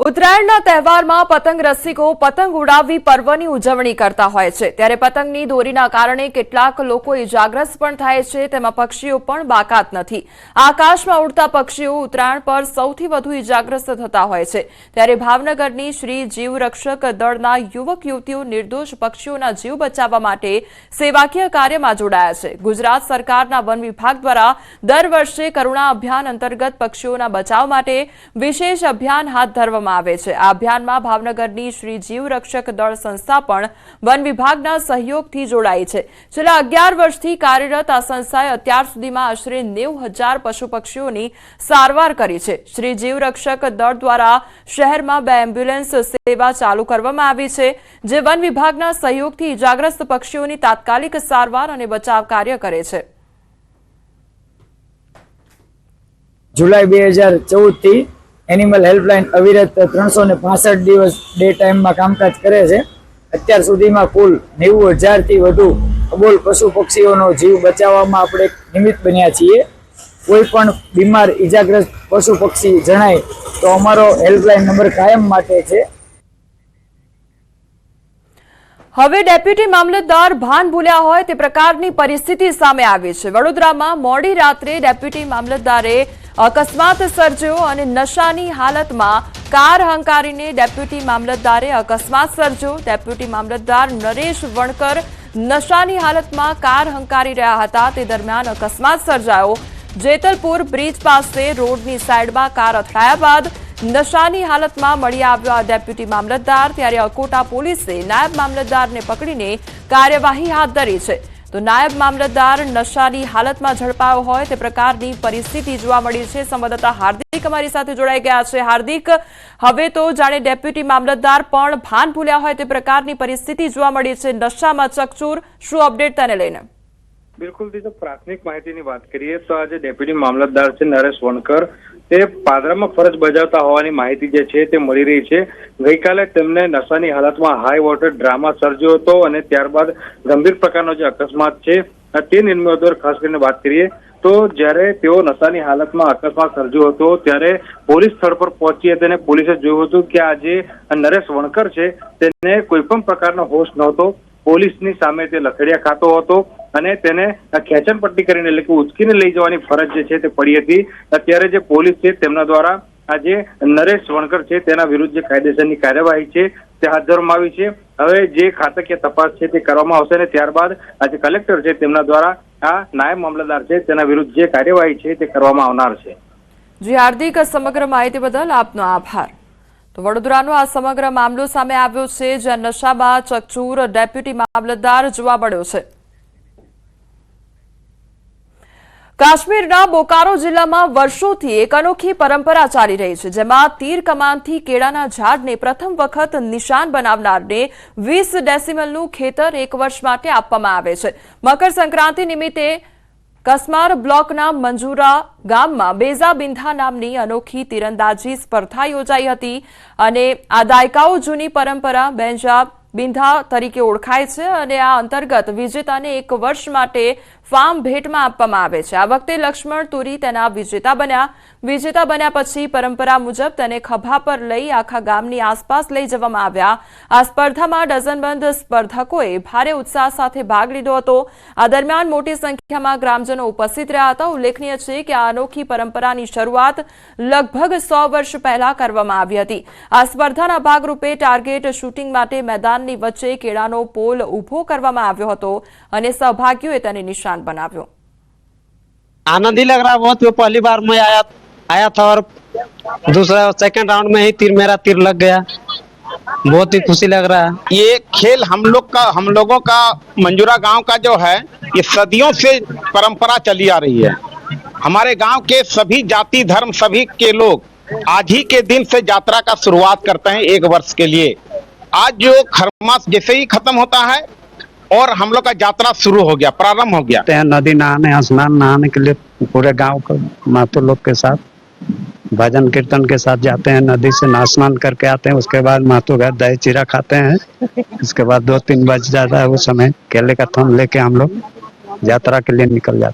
ઉત્તરાયણના તહેવારમાં પતંગ રસિકો પતંગ ઉડાવવી પર્વની ઉજવણી કરતા હોય છે, ત્યારે પતંગની દોરીના કારણે કેટલાક લોકો ઇજાગ્રસ્ત પણ થાય છે, તેમાં પક્ષીઓ પણ બાકાત નથી। આકાશમાં ઉડતા પક્ષીઓ ઉત્તરાયણ પર સૌથી વધુ ઇજાગ્રસ્ત થતા હોય છે, ત્યારે ભાવનગરની શ્રી જીવ રક્ષક દળના યુવક યુવતીઓ નિર્દોષ પક્ષીઓના જીવ બચાવવા માટે સેવાકીય કાર્યમાં જોડાયા છે। ગુજરાત સરકારના વન વિભાગ દ્વારા દર વર્ષે કરુણા અભિયાન અંતર્ગત પક્ષીઓના બચાવ માટે વિશેષ અભિયાન હાથ ધરવામાં આવે છે। આ અભિયાનમાં ભાવનગરની શ્રી જીવ રક્ષક દળ સંસ્થા પણ વન વિભાગના સહયોગથી જોડાઈ છે। છેલ્લા 11 વર્ષથી કાર્યરત આ સંસ્થાએ અત્યાર સુધીમાં આશરે 90,000 પશુ પક્ષીઓની સારવાર કરી છે। શ્રી જીવ રક્ષક દળ દ્વારા શહેરમાં 2 એમ્બ્યુલન્સ સેવા ચાલુ કરવામાં આવી છે, જે વન વિભાગના સહયોગથી ઇજાગ્રસ્ત પક્ષીઓની તાત્કાલિક સારવાર અને બચાવ કાર્ય કરે છે। जुलाई 2014 थी एनिमल हेल्पलाइन अविरत 365 दिवस डे टाइम में कामकाज करे छे। अत्यार सुधीमां कुल 90,000 थी वधु अबोल पशु पक्षीओनो जीव बचाववामां आपणे निमित्त बन्या छीए। कोई पण बीमार इजाग्रस्त पशु पक्षी जणाय तो अमारो हेल्पलाइन नंबर कायम माटे छे। હવે ડેપ્યુટી મામલતદાર ભાન ભૂલ્યા હોય તે પ્રકારની પરિસ્થિતિ સામે આવી છે। વડોદરામાં મોડી રાત્રે ડેપ્યુટી મામલતદારે અકસ્માત સર્જ્યો અને નશાની હાલતમાં કાર હંકારીને ડેપ્યુટી મામલતદારે અકસ્માત સર્જ્યો। ડેપ્યુટી મામલતદાર નરેશ વણકર નશાની હાલતમાં કાર હંકારી રહ્યા હતા, તે દરમિયાન અકસ્માત સર્જાયો। જેતલપુર બ્રિજ પાસે રોડની સાઈડમાં કાર અથડાયા બાદ નશાની હાલતમાં મળી આવ્યો ડેપ્યુટી મામલતદાર, ત્યારે અકોટા પોલીસે નાયબ મામલતદારને પકડીને કાર્યવાહી હાથ ધરી છે। તો નાયબ મામલતદાર નશાની હાલતમાં ઝડપાયો હોય તે પ્રકારની પરિસ્થિતિ જોવા મળી છે। સંવાદદાતા હાર્દિક અમારી સાથે જોડાઈ ગયા છે। હાર્દિક, હવે તો જાણે ડેપ્યુટી મામલતદાર પણ ભાન ભૂલ્યા હોય તે પ્રકારની પરિસ્થિતિ જોવા મળી છે, નશામાં ચકચૂર, શું અપડેટ તેને લઈને? બિલકુલ, જો પ્રાથમિક માહિતીની વાત કરીએ તો આજે ડેપ્યુટી મામલતદાર છે નરેશ વણકર, તે પાદરામાં ફરજ બજાવતા હોવાની માહિતી જે છે તે મળી રહી છે। ગઈકાલે તેમને નશાની હાલતમાં હાઈ વોટર ડ્રામા સર્જ્યો હતો અને ત્યારબાદ ગંભીર પ્રકારનો જે અકસ્માત છે તે નિર્ણયો ખાસ કરીને વાત કરીએ તો જ્યારે તેઓ નશાની હાલતમાં અકસ્માત સર્જ્યો હતો ત્યારે પોલીસ સ્થળ પર પહોંચી હતી અને પોલીસે જોયું હતું કે આ જે નરેશ વણકર છે તેને કોઈ પણ પ્રકારનો હોશ નહોતો। પોલીસની સામે તે લખડિયા ખાતો હતો અને તેને ખેંચણ પટ્ટી કરીને એટલે કે ઉચકીને લઈ જવાની ફરજ જે છે તે પડી હતી। અત્યારે જે પોલીસ છે તેમના દ્વારા આજે નરેશ વણકર છે તેના વિરુદ્ધ જે કાયદેસરની કાર્યવાહી છે તે હાથ ધરવામાં આવી છે। હવે જે ખાતકીય તપાસ છે તે કરવામાં આવશે અને ત્યારબાદ આજે કલેક્ટર છે તેમના દ્વારા આ નાયબ મામલતદાર છે તેના વિરુદ્ધ જે કાર્યવાહી છે તે કરવામાં આવનાર છે। જી હાર્દિક, સમગ્ર માહિતી બદલ આપનો આભાર। તો વડોદરાનો આ સમગ્ર મામલો સામે આવ્યો છે, જ્યાં નશામાં ચકચૂર ડેપ્યુટી મામલતદાર જોવા મળ્યો છે। કાશ્મીરના બોકારો જિલ્લામાં વર્ષોથી એક અનોખી પરંપરા ચાલી રહી છે, જેમાં તીર કમાનથી કેળાના ઝાડને પ્રથમ વખત નિશાન બનાવનારને 20 ડેસિમલનું ખેતર 1 વર્ષ માટે આપવામાં આવે છે। મકર સંક્રાંતિ નિમિત્તે કસમાર બ્લોકના મંજુરા ગામમાં બેઝા બિંધા નામની અનોખી તીરંદાજી સ્પર્ધા યોજાઈ હતી અને આ દાયકાઓ જૂની પરંપરા બેઝા બિંધા તરીકે ઓળખાય છે અને આ અંતર્ગત વિજેતાને 1 વર્ષ માટે ફાર્મ ભેટમાં આપવામાં આવે છે। આ વખતે લક્ષ્મણ તુરી તેના વિજેતા બન્યા પછી પરંપરા મુજબ તેને ખભા પર લઈ આખા ગામની આસપાસ લઈ જવામાં આવ્યા। આ સ્પર્ધામાં ડઝનબંધ સ્પર્ધકોએ ભારે ઉત્સાહ સાથે ભાગ લીધો હતો। આ દરમિયાન મોટી સંખ્યામાં ગ્રામજનો ઉપસ્થિત રહ્યા હતા। ઉલ્લેખનીય છે કે આ અનોખી પરંપરાની શરૂઆત લગભગ 100 વર્ષ પહેલા કરવામાં આવી હતી। આ સ્પર્ધાના ભાગરૂપે ટાર્ગેટ શૂટિંગ માટે મેદાનની વચ્ચે કેળાનો પોલ ઊભો કરવામાં આવ્યો હતો અને સહભાગીઓએ તેને નિશાન बनाव्यो। आनंद ही लग रहा है बहुत। पहली बार मैं आया था और दूसरा सेकंड राउंड में ही मेरा तीर लग गया, बहुत ही खुशी लग रहा है। ये खेल हम लोगों का मंजूरा गांव का जो है ये सदियों से परंपरा चली आ रही है। हमारे गांव के सभी जाति धर्म सभी के लोग आज ही के दिन से यात्रा का शुरुआत करते हैं 1 वर्ष के लिए। आज जो खरमास जैसे ही खत्म होता है और हम लोग का यात्रा शुरू हो गया, प्रारंभ हो गया। नदी नहाने स्नान नहाने के लिए पूरे गांव को मातो लोग के साथ भजन कीर्तन के साथ जाते हैं, नदी से स्नान करके आते हैं। उसके बाद मातो घर दही चीरा खाते हैं। उसके बाद 2-3 बज जाता है, उस समय केले का थम लेके हम लोग यात्रा के लिए निकल जाते हैं।